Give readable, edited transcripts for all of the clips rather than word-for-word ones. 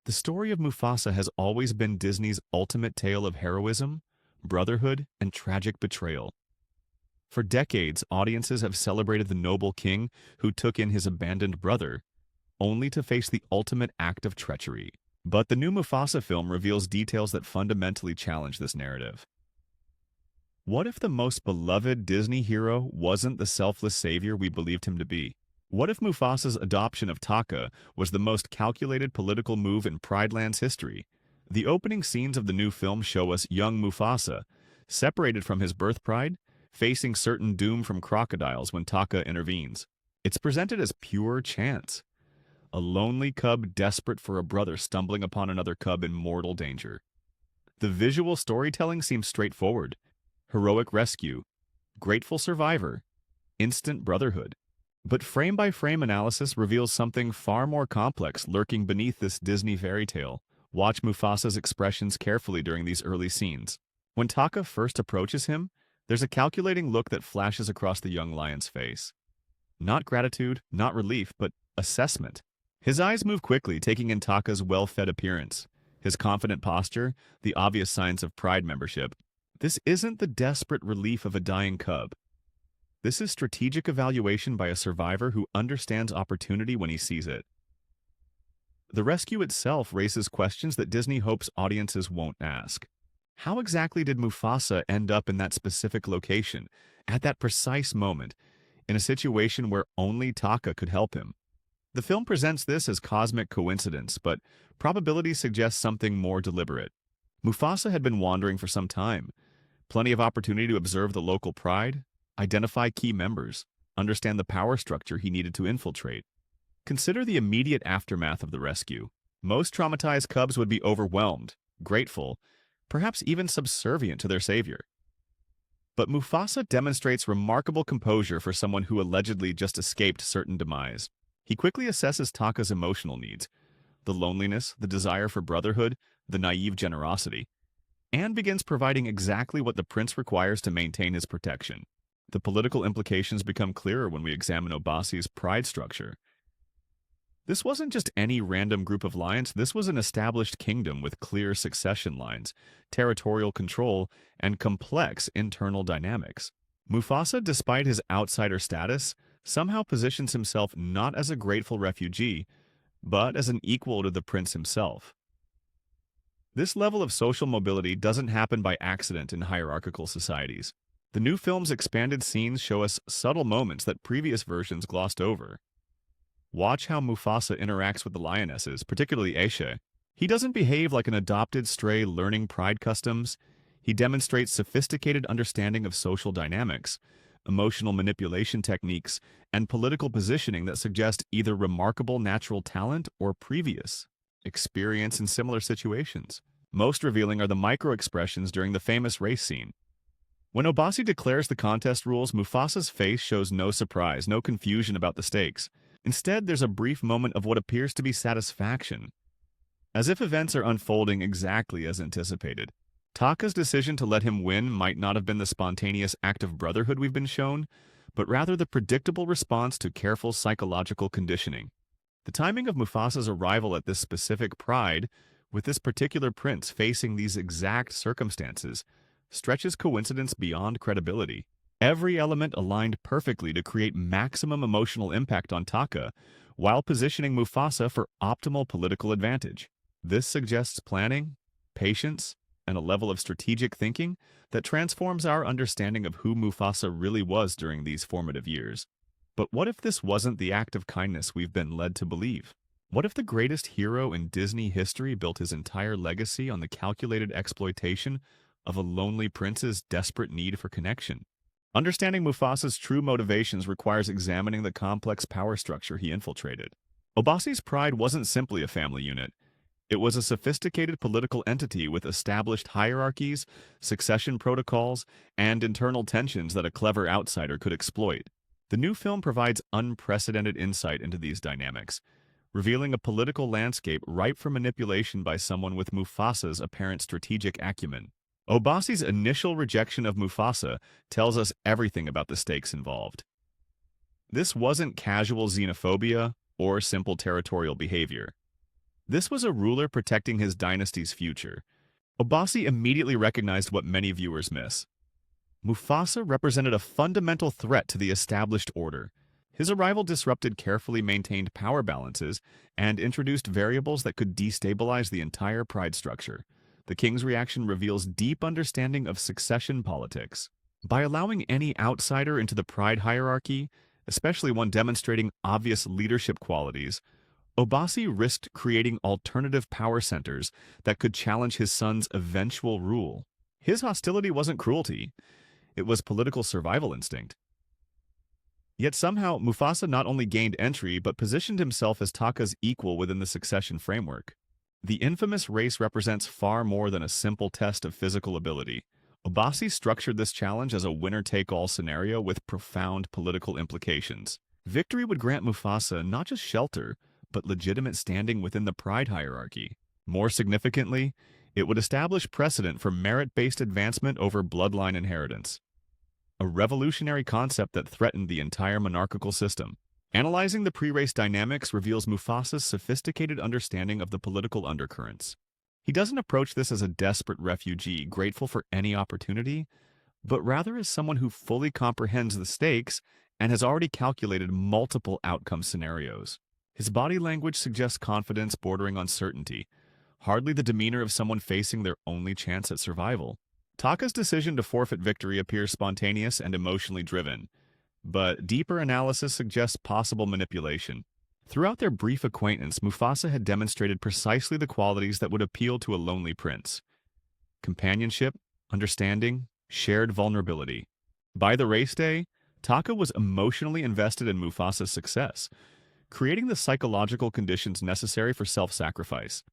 The story of Mufasa has always been Disney's ultimate tale of heroism, brotherhood, and tragic betrayal. For decades, audiences have celebrated the noble king who took in his abandoned brother, only to face the ultimate act of treachery. But the new Mufasa film reveals details that fundamentally challenge this narrative. What if the most beloved Disney hero wasn't the selfless savior we believed him to be? What if Mufasa's adoption of Taka was the most calculated political move in Prideland's history? The opening scenes of the new film show us young Mufasa, separated from his birth pride, facing certain doom from crocodiles when Taka intervenes. It's presented as pure chance. A lonely cub desperate for a brother stumbling upon another cub in mortal danger. The visual storytelling seems straightforward. Heroic rescue, grateful survivor, instant brotherhood. But frame-by-frame analysis reveals something far more complex lurking beneath this Disney fairy tale. Watch Mufasa's expressions carefully during these early scenes. When Taka first approaches him, there's a calculating look that flashes across the young lion's face. Not gratitude, not relief, but assessment. His eyes move quickly, taking in Taka's well-fed appearance, his confident posture, the obvious signs of pride membership. This isn't the desperate relief of a dying cub. This is strategic evaluation by a survivor who understands opportunity when he sees it. The rescue itself raises questions that Disney hopes audiences won't ask. How exactly did Mufasa end up in that specific location, at that precise moment, in a situation where only Taka could help him? The film presents this as cosmic coincidence, but probability suggests something more deliberate. Mufasa had been wandering for some time. Plenty of opportunity to observe the local pride, identify key members, understand the power structure he needed to infiltrate. Consider the immediate aftermath of the rescue. Most traumatized cubs would be overwhelmed, grateful, perhaps even subservient to their savior. But Mufasa demonstrates remarkable composure for someone who allegedly just escaped certain demise. He quickly assesses Taka's emotional needs, the loneliness, the desire for brotherhood, the naive generosity, and begins providing exactly what the prince requires to maintain his protection. The political implications become clearer when we examine Obasi's pride structure. This wasn't just any random group of lions, this was an established kingdom with clear succession lines, territorial control, and complex internal dynamics. Mufasa, despite his outsider status, somehow positions himself not as a grateful refugee, but as an equal to the prince himself. This level of social mobility doesn't happen by accident in hierarchical societies. The new film's expanded scenes show us subtle moments that previous versions glossed over. Watch how Mufasa interacts with the lionesses, particularly Aisha. He doesn't behave like an adopted stray learning pride customs. He demonstrates sophisticated understanding of social dynamics, emotional manipulation techniques, and political positioning that suggest either remarkable natural talent or previous experience in similar situations. Most revealing are the micro-expressions during the famous race scene. When Obasi declares the contest rules, Mufasa's face shows no surprise, no confusion about the stakes. Instead, there's a brief moment of what appears to be satisfaction, as if events are unfolding exactly as anticipated. Taka's decision to let him win might not have been the spontaneous act of brotherhood we've been shown, but rather the predictable response to careful psychological conditioning. The timing of Mufasa's arrival at this specific pride, with this particular prince facing these exact circumstances, stretches coincidence beyond credibility. Every element aligned perfectly to create maximum emotional impact on Taka, while positioning Mufasa for optimal political advantage. This suggests planning, patience, and a level of strategic thinking that transforms our understanding of who Mufasa really was during these formative years. But what if this wasn't the act of kindness we've been led to believe? What if the greatest hero in Disney history built his entire legacy on the calculated exploitation of a lonely prince's desperate need for connection? Understanding Mufasa's true motivations requires examining the complex power structure he infiltrated. Obasi's pride wasn't simply a family unit. It was a sophisticated political entity with established hierarchies, succession protocols, and internal tensions that a clever outsider could exploit. The new film provides unprecedented insight into these dynamics, revealing a political landscape ripe for manipulation by someone with Mufasa's apparent strategic acumen. Obasi's initial rejection of Mufasa tells us everything about the stakes involved. This wasn't casual xenophobia or simple territorial behavior. This was a ruler protecting his dynasty's future. Obasi immediately recognized what many viewers miss. Mufasa represented a fundamental threat to the established order. His arrival disrupted carefully maintained power balances and introduced variables that could destabilize the entire pride structure. The king's reaction reveals deep understanding of succession politics. By allowing any outsider into the pride hierarchy, especially one demonstrating obvious leadership qualities, Obasi risked creating alternative power centers that could challenge his son's eventual rule. His hostility wasn't cruelty, it was political survival instinct. Yet somehow, Mufasa not only gained entry but positioned himself as Taka's equal within the succession framework. The infamous race represents far more than a simple test of physical ability. Obasi structured this challenge as a winner-take-all scenario with profound political implications. Victory would grant Mufasa not just shelter, but legitimate standing within the pride hierarchy. More significantly, it would establish precedent for merit-based advancement over bloodline inheritance, a revolutionary concept that threatened the entire monarchical system. Analyzing the pre-race dynamics reveals Mufasa's sophisticated understanding of the political undercurrents. He doesn't approach this as a desperate refugee grateful for any opportunity, but rather as someone who fully comprehends the stakes and has already calculated multiple outcome scenarios. His body language suggests confidence bordering on certainty, hardly the demeanor of someone facing their only chance at survival. Taka's decision to forfeit victory appears spontaneous and emotionally driven, but deeper analysis suggests possible manipulation. Throughout their brief acquaintance, Mufasa had demonstrated precisely the qualities that would appeal to a lonely prince: companionship, understanding, shared vulnerability. By the race day, Taka was emotionally invested in Mufasa's success, creating the psychological conditions necessary for self-sacrifice.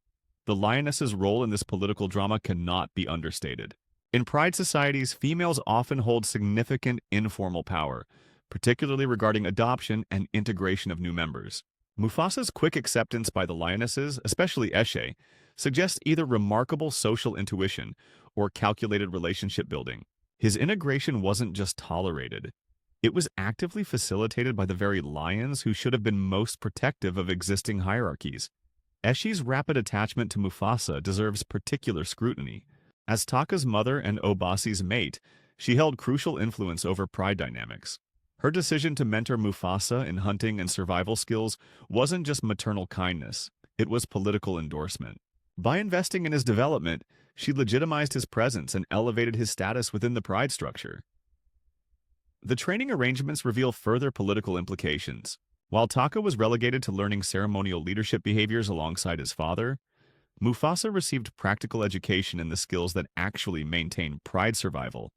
The lioness's role in this political drama cannot be understated. In pride societies, females often hold significant informal power, particularly regarding adoption and integration of new members. Mufasa's quick acceptance by the lionesses, especially Eshe, suggests either remarkable social intuition or calculated relationship building. His integration wasn't just tolerated. It was actively facilitated by the very lions who should have been most protective of existing hierarchies. Eshe's rapid attachment to Mufasa deserves particular scrutiny. As Taka's mother and Obasi's mate, she held crucial influence over pride dynamics. Her decision to mentor Mufasa in hunting and survival skills wasn't just maternal kindness, it was political endorsement. By investing in his development, she legitimized his presence and elevated his status within the pride structure. The training arrangements reveal further political implications. While Taka was relegated to learning ceremonial leadership behaviors alongside his father, Mufasa received practical education in the skills that actually maintain pride survival: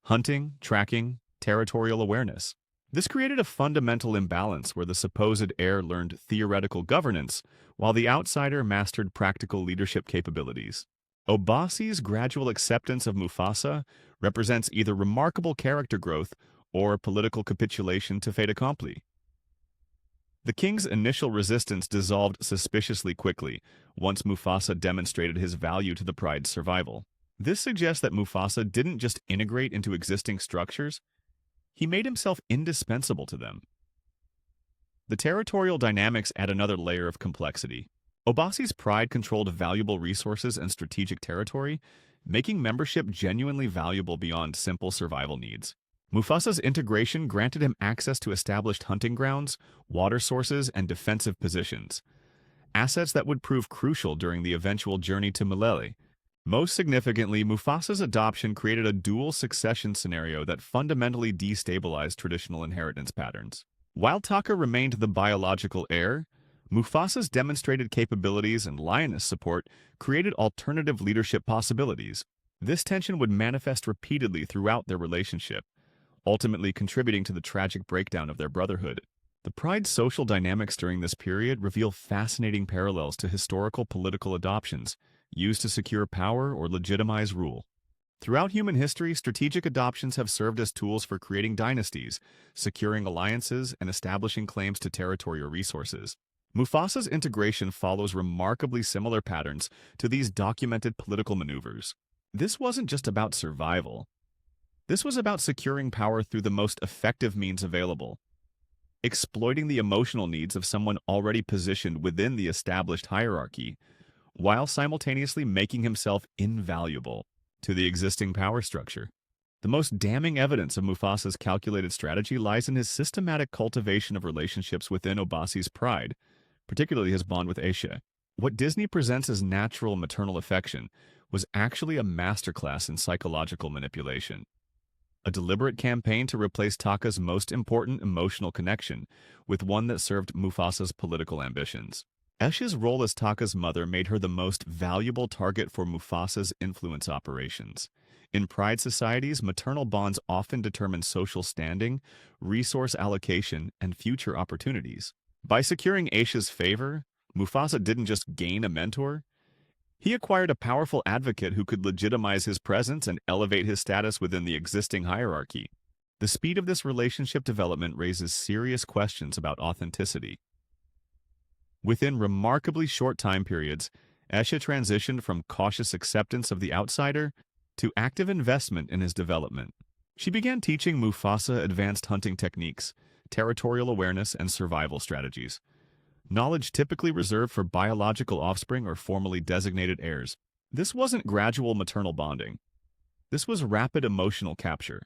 hunting, tracking, territorial awareness. This created a fundamental imbalance where the supposed heir learned theoretical governance, while the outsider mastered practical leadership capabilities. Obasi's gradual acceptance of Mufasa represents either remarkable character growth or political capitulation to fait accompli. The king's initial resistance dissolved suspiciously quickly once Mufasa demonstrated his value to the pride's survival. This suggests that Mufasa didn't just integrate into existing structures, he made himself indispensable to them. The territorial dynamics add another layer of complexity. Obasi's pride controlled valuable resources and strategic territory, making membership genuinely valuable beyond simple survival needs. Mufasa's integration granted him access to established hunting grounds, water sources, and defensive positions, assets that would prove crucial during the eventual journey to Milele. Most significantly, Mufasa's adoption created a dual succession scenario that fundamentally destabilized traditional inheritance patterns. While Taka remained the biological heir, Mufasa's demonstrated capabilities and lioness support created alternative leadership possibilities. This tension would manifest repeatedly throughout their relationship, ultimately contributing to the tragic breakdown of their brotherhood. The pride's social dynamics during this period reveal fascinating parallels to historical political adoptions used to secure power or legitimize rule. Throughout human history, strategic adoptions have served as tools for creating dynasties, securing alliances, and establishing claims to territory or resources. Mufasa's integration follows remarkably similar patterns to these documented political maneuvers. This wasn't just about survival. This was about securing power through the most effective means available. exploiting the emotional needs of someone already positioned within the established hierarchy, while simultaneously making himself invaluable to the existing power structure. The most damning evidence of Mufasa's calculated strategy lies in his systematic cultivation of relationships within Obasi's pride, particularly his bond with Aisha. What Disney presents as natural maternal affection was actually a masterclass in psychological manipulation. A deliberate campaign to replace Taka's most important emotional connection with one that served Mufasa's political ambitions. Aisha's role as Taka's mother made her the most valuable target for Mufasa's influence operations. In pride societies, maternal bonds often determine social standing, resource allocation, and future opportunities. By securing Aisha's favor, Mufasa didn't just gain a mentor, he acquired a powerful advocate who could legitimize his presence and elevate his status within the existing hierarchy. The speed of this relationship development raises serious questions about authenticity. Within remarkably short time periods, Aisha transitioned from cautious acceptance of the outsider to active investment in his development. She began teaching Mufasa advanced hunting techniques, territorial awareness, and survival strategies. Knowledge typically reserved for biological offspring or formally designated heirs. This wasn't gradual maternal bonding. This was rapid emotional capture.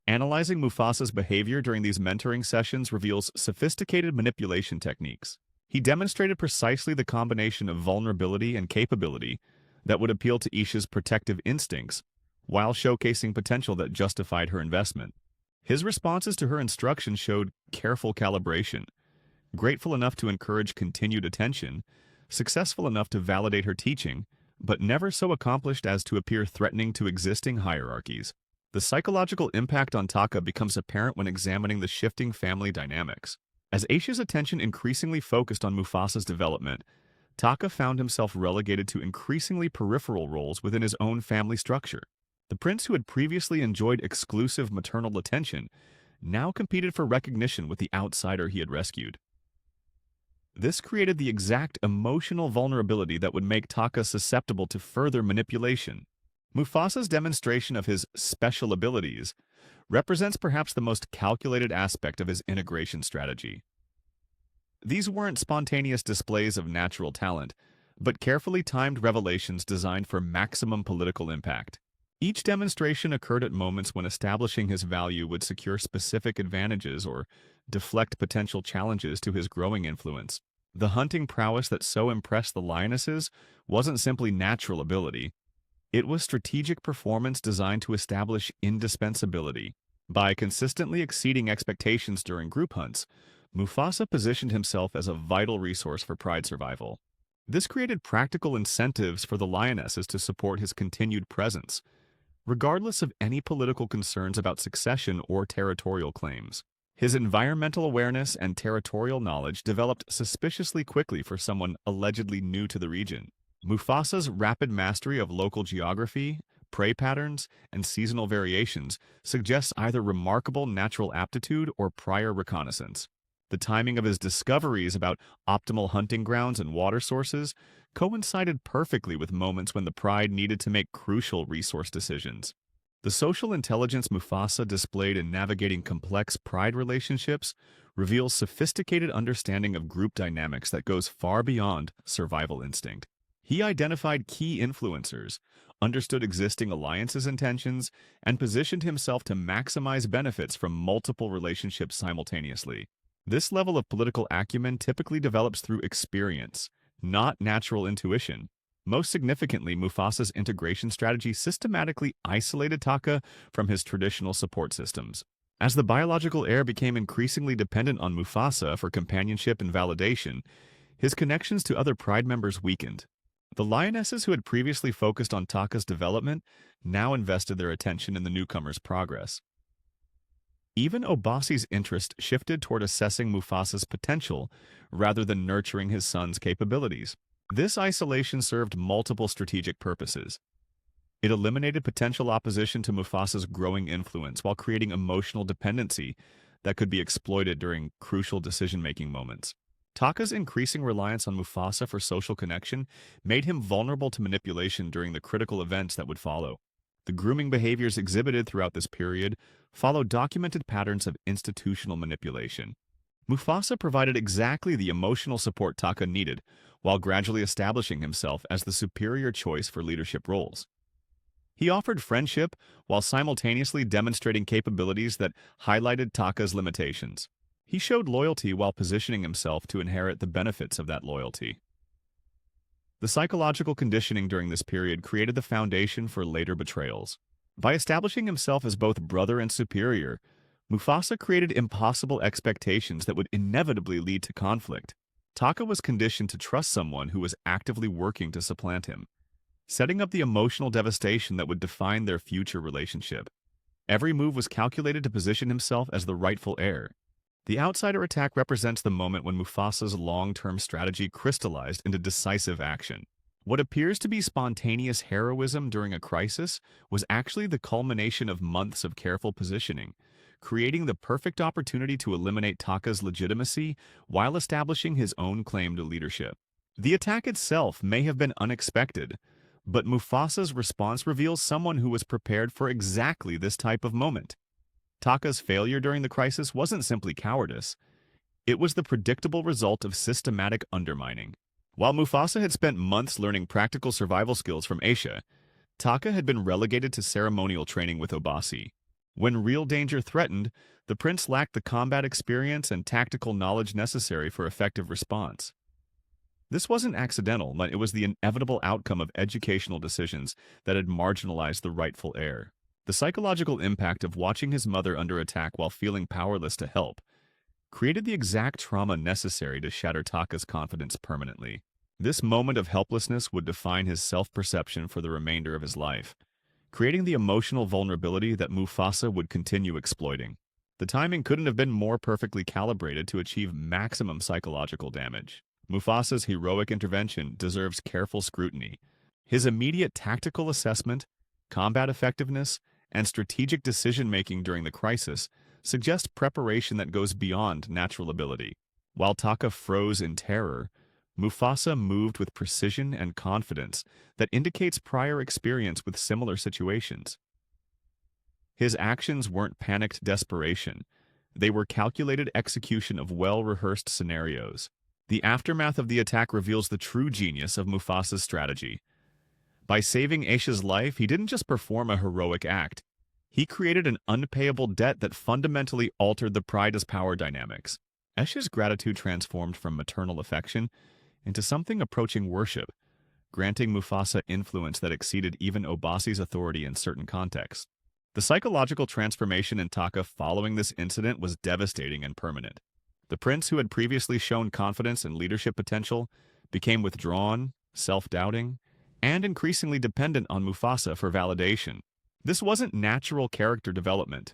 Analyzing Mufasa's behavior during these mentoring sessions reveals sophisticated manipulation techniques. He demonstrated precisely the combination of vulnerability and capability that would appeal to Aisha's protective instincts, while showcasing potential that justified her investment. His responses to her instruction showed careful calibration, grateful enough to encourage continued attention, successful enough to validate her teaching, but never so accomplished as to appear threatening to existing hierarchies. The psychological impact on Taka becomes apparent when examining the shifting family dynamics. As Aisha's attention increasingly focused on Mufasa's development, Taka found himself relegated to increasingly peripheral roles within his own family structure. The prince who had previously enjoyed exclusive maternal attention now competed for recognition with the outsider he had rescued. This created the exact emotional vulnerability that would make Taka susceptible to further manipulation. Mufasa's demonstration of his special abilities represents perhaps the most calculated aspect of his integration strategy. These weren't spontaneous displays of natural talent, but carefully timed revelations designed for maximum political impact. Each demonstration occurred at moments when establishing his value would secure specific advantages or deflect potential challenges to his growing influence. The hunting prowess that so impressed the lionesses wasn't simply natural ability. It was strategic performance designed to establish indispensability. By consistently exceeding expectations during group hunts, Mufasa positioned himself as a vital resource for pride survival. This created practical incentives for the lionesses to support his continued presence, regardless of any political concerns about succession or territorial claims. His environmental awareness and territorial knowledge developed suspiciously quickly for someone allegedly new to the region. Mufasa's rapid mastery of local geography, prey patterns, and seasonal variations suggests either remarkable natural aptitude or prior reconnaissance. The timing of his discoveries about optimal hunting grounds and water sources coincided perfectly with moments when the pride needed to make crucial resource decisions. The social intelligence Mufasa displayed in navigating complex pride relationships reveals sophisticated understanding of group dynamics that goes far beyond survival instinct. He identified key influencers, understood existing alliances' intentions, and positioned himself to maximize benefits from multiple relationships simultaneously. This level of political acumen typically develops through experience, not natural intuition. Most significantly, Mufasa's integration strategy systematically isolated Taka from his traditional support systems. As the biological heir became increasingly dependent on Mufasa for companionship and validation, his connections to other pride members weakened. The lionesses who had previously focused on Taka's development now invested their attention in the newcomer's progress. Even Obasi's interest shifted toward assessing Mufasa's potential rather than nurturing his son's capabilities. This isolation served multiple strategic purposes. It eliminated potential opposition to Mufasa's growing influence while creating emotional dependency that could be exploited during crucial decision-making moments. Taka's increasing reliance on Mufasa for social connection made him vulnerable to manipulation during the critical events that would follow. The grooming behaviors exhibited throughout this period followed documented patterns of institutional manipulation. Mufasa provided exactly the emotional support Taka needed, while gradually establishing himself as the superior choice for leadership roles. He offered friendship while simultaneously demonstrating capabilities that highlighted Taka's limitations. He showed loyalty while positioning himself to inherit the benefits of that loyalty. The psychological conditioning during this period created the foundation for later betrayals. By establishing himself as both brother and superior, Mufasa created impossible expectations that would inevitably lead to conflict. Taka was conditioned to trust someone who was actively working to supplant him, setting up the emotional devastation that would define their future relationship. Every move was calculated to position himself as the rightful heir. The outsider attack represents the moment when Mufasa's long-term strategy crystallized into decisive action. What appears to be spontaneous heroism during a crisis was actually the culmination of months of careful positioning, creating the perfect opportunity to eliminate Taka's legitimacy while establishing his own claim to leadership. The attack itself may have been unexpected, but Mufasa's response reveals someone who was prepared for exactly this type of moment. Taka's failure during the crisis wasn't simply cowardice. It was the predictable result of systematic undermining. While Mufasa had spent months learning practical survival skills from Aisha, Taka had been relegated to ceremonial training with Obasi. When real danger threatened, the prince lacked the combat experience and tactical knowledge necessary for effective response. This wasn't accidental, but it was the inevitable outcome of educational decisions that had marginalized the rightful heir. The psychological impact of watching his mother under attack while feeling powerless to help created the exact trauma necessary to shatter Taka's confidence permanently. This moment of helplessness would define his self-perception for the remainder of his life, creating the emotional vulnerability that Mufasa would continue exploiting. The timing couldn't have been more perfectly calibrated to achieve maximum psychological damage. Mufasa's heroic intervention deserves careful scrutiny. His immediate tactical assessment, combat effectiveness, and strategic decision-making during the crisis suggest preparation that goes beyond natural ability. While Taka froze in terror, Mufasa moved with precision and confidence that indicates prior experience with similar situations. His actions weren't panicked desperation. They were calculated execution of well-rehearsed scenarios. The aftermath of the attack reveals the true genius of Mufasa's strategy. By saving Aisha's life, he didn't just perform a heroic act. He created an unpayable debt that fundamentally altered the pride as power dynamics. Aisha's gratitude transformed from maternal affection into something approaching worship, granting Mufasa influence that exceeded even Obasi's authority in certain contexts. The psychological transformation in Taka following this incident was devastating and permanent. The prince, who had previously shown confidence and leadership potential, became withdrawn, self-doubting, and increasingly dependent on Mufasa for validation. This wasn't natural character development.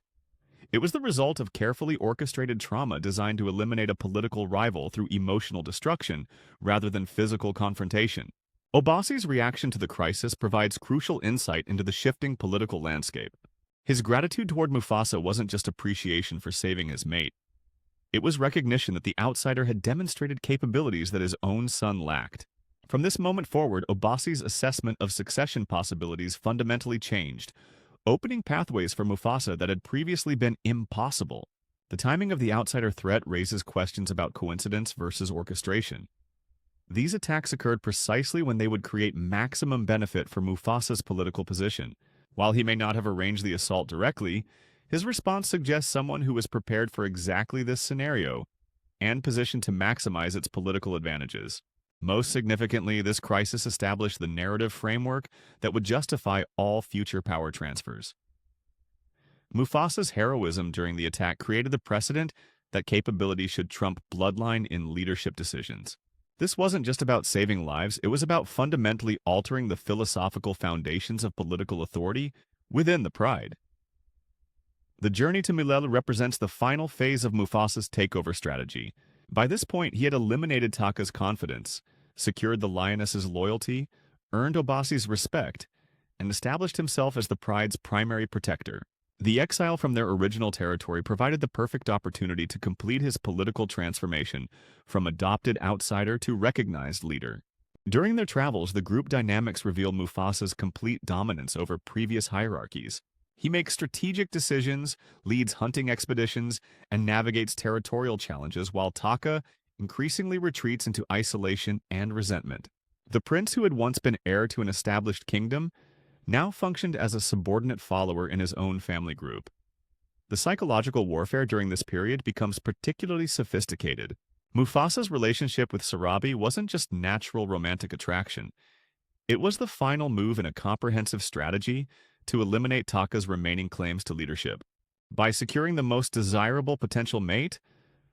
It was the result of carefully orchestrated trauma designed to eliminate a political rival through emotional destruction rather than physical confrontation. Obasi's reaction to the crisis provides crucial insight into the shifting political landscape. His gratitude toward Mufasa wasn't just appreciation for saving his mate. It was recognition that the outsider had demonstrated capabilities that his own son lacked. From this moment forward, Obasi's assessment of succession possibilities fundamentally changed, opening pathways for Mufasa that had previously been impossible. The timing of the outsider threat raises questions about coincidence versus orchestration. These attacks occurred precisely when they would create maximum benefit for Mufasa's political position. While he may not have arranged the assault directly, his response suggests someone who was prepared for exactly this scenario and positioned to maximize its political advantages. Most significantly, this crisis established the narrative framework that would justify all future power transfers. Mufasa's heroism during the attack created the precedent that capability should trump bloodline in leadership decisions. This wasn't just about saving lives, it was about fundamentally altering the philosophical foundations of political authority within the pride. The journey to Mulele represents the final phase of Mufasa's takeover strategy. By this point, he had eliminated Taka's confidence, secured the lioness's loyalty, earned Obasi's respect, and established himself as the pride's primary protector. The exile from their original territory provided the perfect opportunity to complete his political transformation from adopted outsider to recognized leader. During their travels, the group dynamics reveal Mufasa's complete dominance over previous hierarchies. He makes strategic decisions, leads hunting expeditions, and navigates territorial challenges while Taka increasingly retreats into isolation and resentment. The prince who had once been heir to an established kingdom now functioned as a subordinate follower in his own family group. The psychological warfare during this period becomes particularly sophisticated. Mufasa's relationship with Sarabi wasn't just natural romantic attraction. It was the final move in a comprehensive strategy to eliminate Taka's remaining claims to leadership. By securing the most desirable potential mate,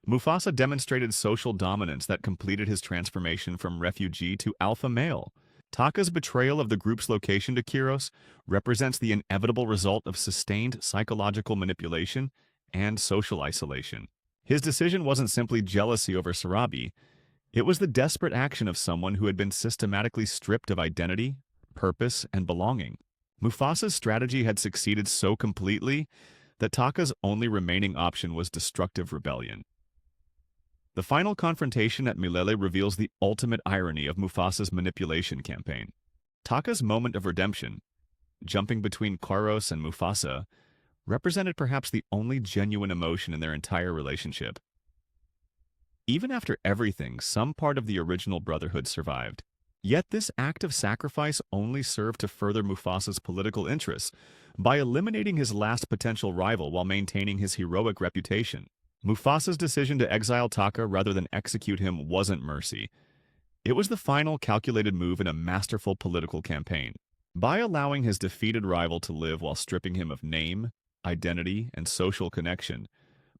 Mufasa demonstrated social dominance that completed his transformation from refugee to alpha male. Taka's betrayal of the group's location to Kiros represents the inevitable result of sustained psychological manipulation and social isolation. His decision wasn't simply jealousy over Sarabi, it was the desperate action of someone who had been systematically stripped of identity, purpose, and belonging. Mufasa's strategy had succeeded so completely that Taka's only remaining option was destructive rebellion. The final confrontation at Milele reveals the ultimate irony of Mufasa's manipulation campaign. Taka's moment of redemption, jumping between Kiros and Mufasa, represented perhaps the only genuine emotion in their entire relationship. Even after everything, some part of the original brotherhood survived. Yet this act of sacrifice only served to further Mufasa's political interests by eliminating his last potential rival while maintaining his heroic reputation. Mufasa's decision to exile Taka rather than execute him wasn't mercy. It was the final calculated move in a masterful political campaign. By allowing his defeated rival to live while stripping him of name, identity, and social connection,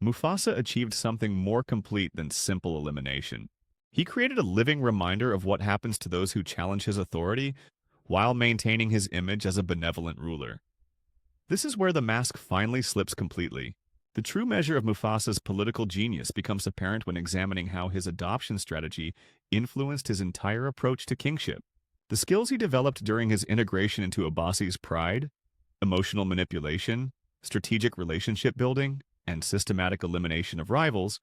Mufasa achieved something more complete than simple elimination. He created a living reminder of what happens to those who challenge his authority while maintaining his image as a benevolent ruler. This is where the mask finally slips completely. The true measure of Mufasa's political genius becomes apparent when examining how his adoption strategy influenced his entire approach to kingship. The skills he developed during his integration into Abbassi's pride, emotional manipulation, strategic relationship building, and systematic elimination of rivals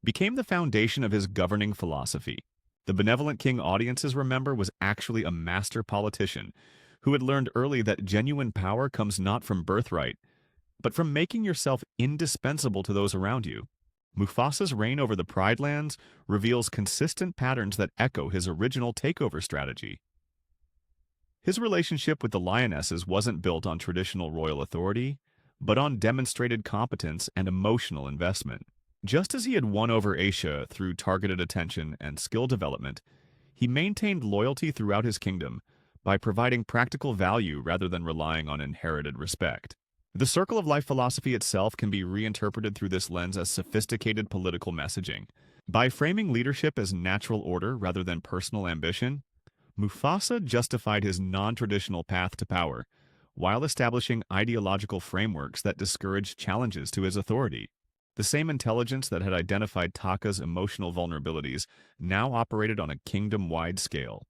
became the foundation of his governing philosophy. The benevolent king audiences remember was actually a master politician who had learned early that genuine power comes not from birthright, but from making yourself indispensable to those around you. Mufasa's reign over the Pride Lands reveals consistent patterns that echo his original takeover strategy. His relationship with the lionesses wasn't built on traditional royal authority, but on demonstrated competence and emotional investment. Just as he had won over Asia through targeted attention and skill development, he maintained loyalty throughout his kingdom by providing practical value rather than relying on inherited respect. The circle of life philosophy itself can be reinterpreted through this lens as sophisticated political messaging. By framing leadership as natural order rather than personal ambition, Mufasa justified his non-traditional path to power, while establishing ideological frameworks that discouraged challenges to his authority. The same intelligence that had identified Taka's emotional vulnerabilities now operated on a kingdom-wide scale.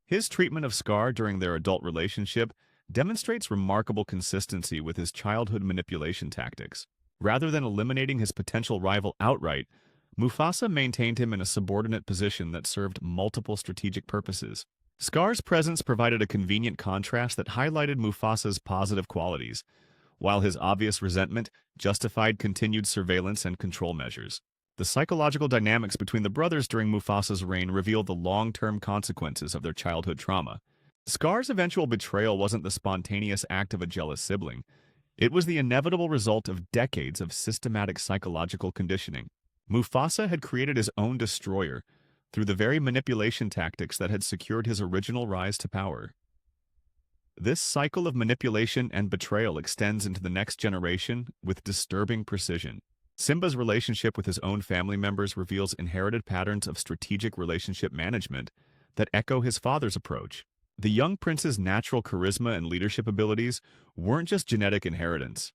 His treatment of Scar during their adult relationship demonstrates remarkable consistency with his childhood manipulation tactics. Rather than eliminating his potential rival outright, Mufasa maintained him in a subordinate position that served multiple strategic purposes. Scar's presence provided a convenient contrast that highlighted Mufasa's positive qualities, while his obvious resentment justified continued surveillance and control measures. The psychological dynamics between the brothers during Mufasa's reign revealed the long-term consequences of their childhood trauma. Scar's eventual betrayal wasn't the spontaneous act of a jealous sibling. It was the inevitable result of decades of systematic psychological conditioning. Mufasa had created his own destroyer through the very manipulation tactics that had secured his original rise to power. This cycle of manipulation and betrayal extends into the next generation with disturbing precision. Simba's relationship with his own family members reveals inherited patterns of strategic relationship management that echo his father's approach. The young prince's natural charisma and leadership abilities weren't just genetic inheritance.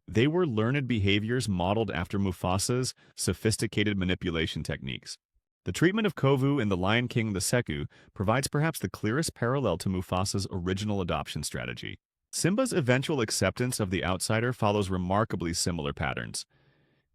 They were learned behaviors modeled after Mufasa's sophisticated manipulation techniques. The treatment of Kovu in The Lion King the Seku provides perhaps the clearest parallel to Mufasa's original adoption strategy. Simba's eventual acceptance of the outsider follows remarkably similar patterns.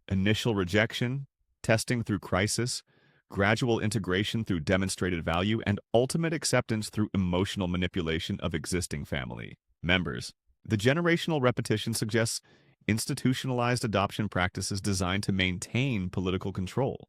Initial rejection, testing through crisis, gradual integration through demonstrated value, and ultimate acceptance through emotional manipulation of existing family members. The generational repetition suggests institutionalized adoption practices designed to maintain political control.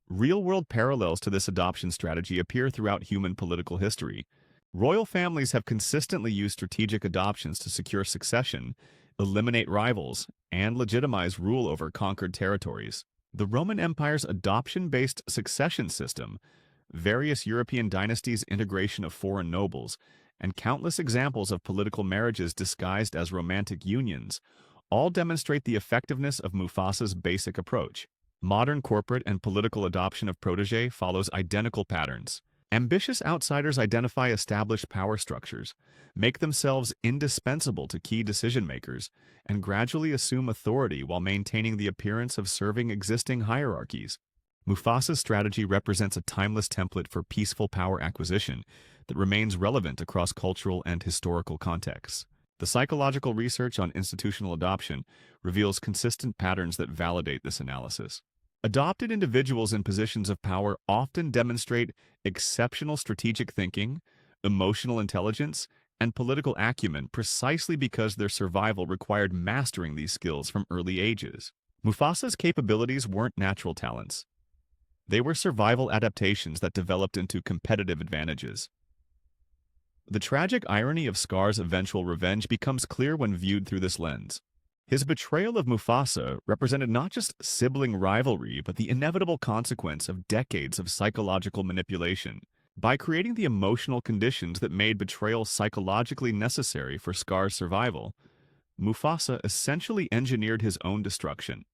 Real-world parallels to this adoption strategy appear throughout human political history. Royal families have consistently used strategic adoptions to secure succession, eliminate rivals, and legitimize rule over conquered territories. The Roman Empire's adoption-based succession system, various European dynasties' integration of foreign nobles, and countless examples of political marriages disguised as romantic unions all demonstrate the effectiveness of Mufasa's basic approach. Modern corporate and political adoption of protégé follows identical patterns. Ambitious outsiders identify established power structures, make themselves indispensable to key decision-makers, and gradually assume authority while maintaining the appearance of serving existing hierarchies. Mufasa's strategy represents a timeless template for peaceful power acquisition that remains relevant across cultural and historical contexts. The psychological research on institutional adoption reveals consistent patterns that validate this analysis. Adopted individuals in positions of power often demonstrate exceptional strategic thinking, emotional intelligence, and political acumen precisely because their survival required mastering these skills from early ages. Mufasa's capabilities weren't natural talents. They were survival adaptations that developed into competitive advantages. The tragic irony of Scar's eventual revenge becomes clear when viewed through this lens. His betrayal of Mufasa represented not just sibling rivalry, but the inevitable consequence of decades of psychological manipulation. By creating the emotional conditions that made betrayal psychologically necessary for Scar's survival, Mufasa essentially engineered his own destruction.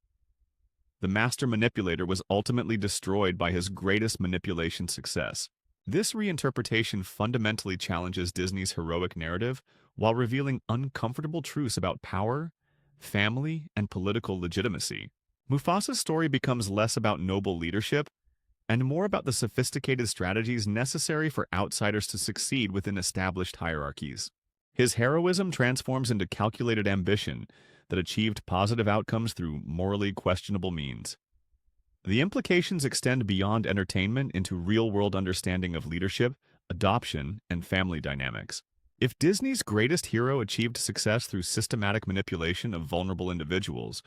The master manipulator was ultimately destroyed by his greatest manipulation success. This reinterpretation fundamentally challenges Disney's heroic narrative while revealing uncomfortable truths about power, family, and political legitimacy. Mufasa's story becomes less about noble leadership and more about the sophisticated strategies necessary for outsiders to succeed within established hierarchies. His heroism transforms into calculated ambition that achieved positive outcomes through morally questionable means. The implications extend beyond entertainment into real-world understanding of leadership, adoption, and family dynamics. If Disney's greatest hero achieved success through systematic manipulation of vulnerable individuals,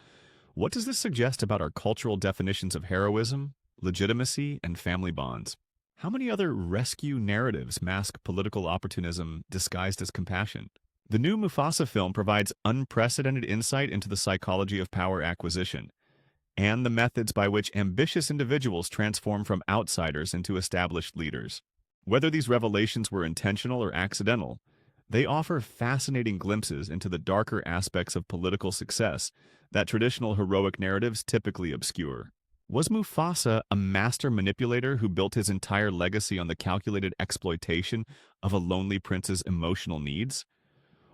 what does this suggest about our cultural definitions of heroism, legitimacy, and family bonds? How many other rescue narratives mask political opportunism disguised as compassion? The new Mufasa film provides unprecedented insight into the psychology of power acquisition and the methods by which ambitious individuals transform from outsiders into established leaders. Whether these revelations were intentional or accidental, they offer fascinating glimpses into the darker aspects of political success that traditional heroic narratives typically obscure. Was Mufasa a master manipulator who built his entire legacy on the calculated exploitation of a lonely prince's emotional needs?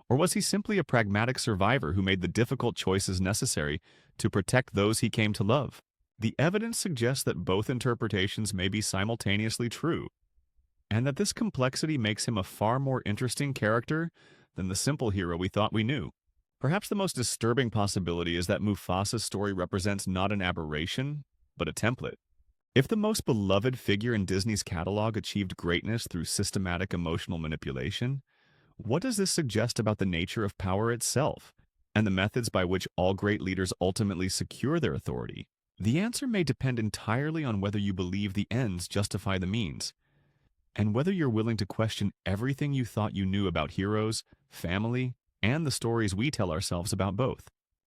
Or was he simply a pragmatic survivor who made the difficult choices necessary to protect those he came to love? The evidence suggests that both interpretations may be simultaneously true, and that this complexity makes him a far more interesting character than the simple hero we thought we knew. Perhaps the most disturbing possibility is that Mufasa's story represents not an aberration, but a template. If the most beloved figure in Disney's catalog achieved greatness through systematic emotional manipulation, what does this suggest about the nature of power itself and the methods by which all great leaders ultimately secure their authority? The answer may depend entirely on whether you believe the ends justify the means, and whether you're willing to question everything you thought you knew about heroes, family, and the stories we tell ourselves about both.